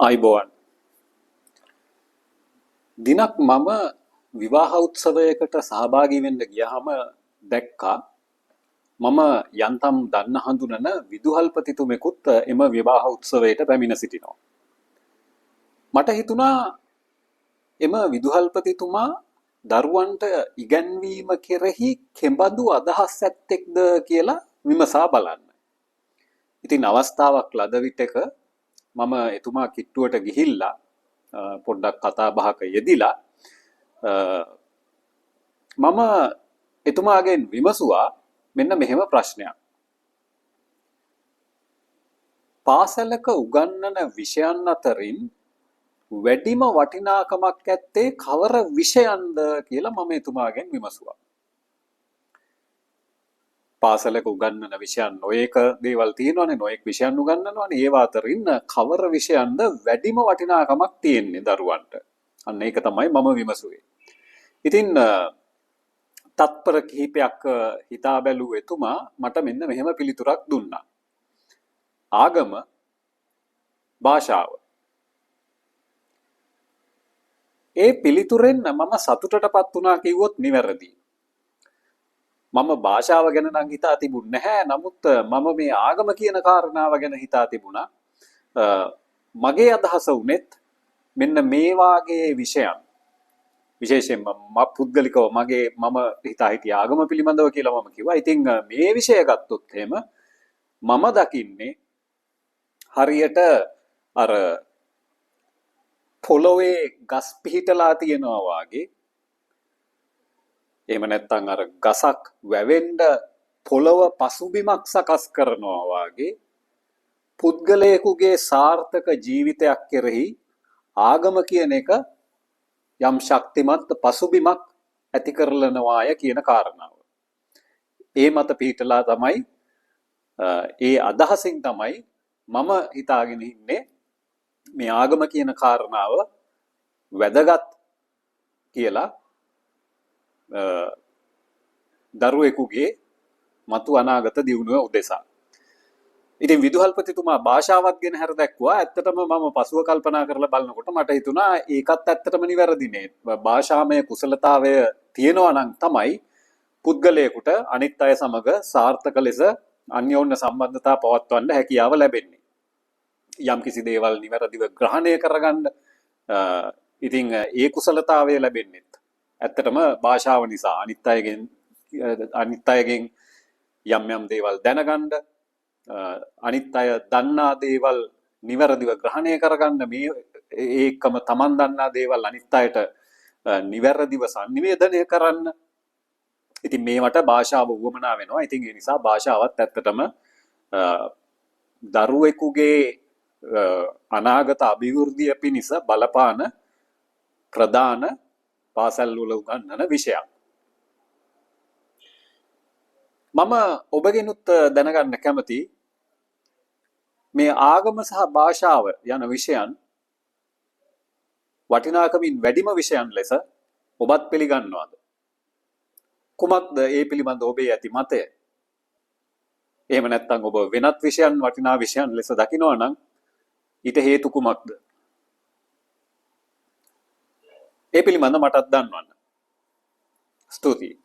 අයිබෝවන් දිනක් මම විවාහ උත්සවයකට සහභාගී වෙන්න ගියාම දැක්කා මම යන්තම් දන්න හඳුනන විදුහල්පතිතුමෙකුත් එම විවාහ උත්සවයට පැමිණ සිටිනවා. මට හිතුණා එම විදුහල්පතිතුමා දරුවන්ට ඉගැන්වීම කෙරෙහි කෙබඳු අදහස් ඇත්තෙක්ද කියලා විමසා බලන්න. ඉතින් අවස්ථාවක් ලද විටක මම එතුමා කිට්ටුවට ගිහිල්ලා පොඩ්ඩක් කතා බහක යෙදිලා මම එතුමාගෙන් විමසුවා මෙන්න මෙහෙම ප්‍රශ්නයක්. පාසලක උගන්වන විෂයන් අතරින් වැඩිම වටිනාකමක් ඇත්තේ කවර විෂයන්ද කියලා මම එතුමාගෙන් විමසුවා. පාසලක උගන්වන විෂයන් නොයේක දේවල් තියෙනවානේ, නොයෙක් විෂයන් උගන්වනවානේ. ඒවා අතරින් කවර විෂයන්ද වැඩිම වටිනාකමක් තියෙන්නේ දරුවන්ට? අන්න ඒක තමයි මම විමසුවේ. ඉතින් තත්පර කිහිපයක් හිතා බැලුව එතුමා මට මෙන්න මෙහෙම පිළිතුරක් දුන්නා. ආගම, භාෂාව. ඒ පිළිතුරෙන් මම සතුටටපත් වුණා කිව්වොත් නිවැරදි. මම භාෂාව ගැන නම් හිතා තිබුණ නැහැ. නමුත් මම මේ ආගම කියන කාරණාව ගැන හිතා තිබුණා. මගේ අදහස උනේත් මෙන්න මේ වාගේ විෂයන්, විශේෂයෙන්ම පුද්ගලිකව මම හිතා හිටිය ආගම පිළිබඳව කියලා මම කිව්වා. ඉතින් මේ විෂය ගත්තොත් එහෙම මම දකින්නේ හරියට අර පොළොවේ ගස් පිහිටලා තියෙනවා වාගේ, එහෙම නැත්නම් අර ගසක් වැවෙන්න පොළව පසුබිමක් සකස් කරනවා වාගේ පුද්ගලයෙකුගේ සාර්ථක ජීවිතයක් කෙරෙහි ආගම කියන එක යම් ශක්තිමත් පසුබිමක් ඇති කරලනවාය කියන කාරණාව. ඒ මත පිහිටලා තමයි, ඒ අදහසින් තමයි මම හිතාගෙන ඉන්නේ මේ ආගම කියන කාරණාව වැදගත් කියලා දරුවෙකුගේ මතු අනාගත දියුණුව උදෙසා. ඉතින් විදුහල්පතිතුමා භාෂාවත් ගැන හැර දැක්වුවා. ඇත්තටම මම පසුව කල්පනා කරලා බලනකොට මට හිතුණා ඒකත් ඇත්තටම නිවැරදිනේ. භාෂාමය කුසලතාවය තියෙනවා නම් තමයි පුද්ගලයෙකුට අනිත් අය සමග සාර්ථක ලෙස අන්‍යෝන්‍ය සම්බන්ධතා පවත්වන්න හැකියාව ලැබෙන්නේ. යම් කිසි දේවල් නිවැරදිව ග්‍රහණය කරගන්න. ඉතින් ඒ කුසලතාවය ලැබෙන්නේ ඇත්තටම භාෂාව නිසා. අනිත් අයගෙන් යම් යම් දේවල් දැනගන්න, අනිත් අය දන්නා දේවල් නිවැරදිව ග්‍රහණය කරගන්න, මේ ඒකම තමන් දන්නා දේවල් අනිත් අයට නිවැරදිව සංනිවේදනය කරන්න. ඉතින් මේවට භාෂාව උවමනා වෙනවා. ඉතින් ඒ නිසා භාෂාවත් ඇත්තටම දරුවෙකුගේ අනාගත අභිවෘද්ධිය පිණිස බලපාන ප්‍රධාන පාසල් වල උගන්වන විෂයක්. මම ඔබගෙනුත් දැනගන්න කැමති මේ ආගම සහ භාෂාව යන විෂයන් වටිනාකමින් වැඩිම විෂයන් ලෙස ඔබත් පිළිගන්නවාද? කුමක්ද ඒ පිළිබඳ ඔබේ ඇති මතය? එහෙම නැත්නම් ඔබ වෙනත් විෂයන් වටිනා විෂයන් ලෙස දකිනවා නම් ඊට හේතු කුමක්ද? ඒ පිළිබඳ මටත් දන්වන්න. ස්තුතියි.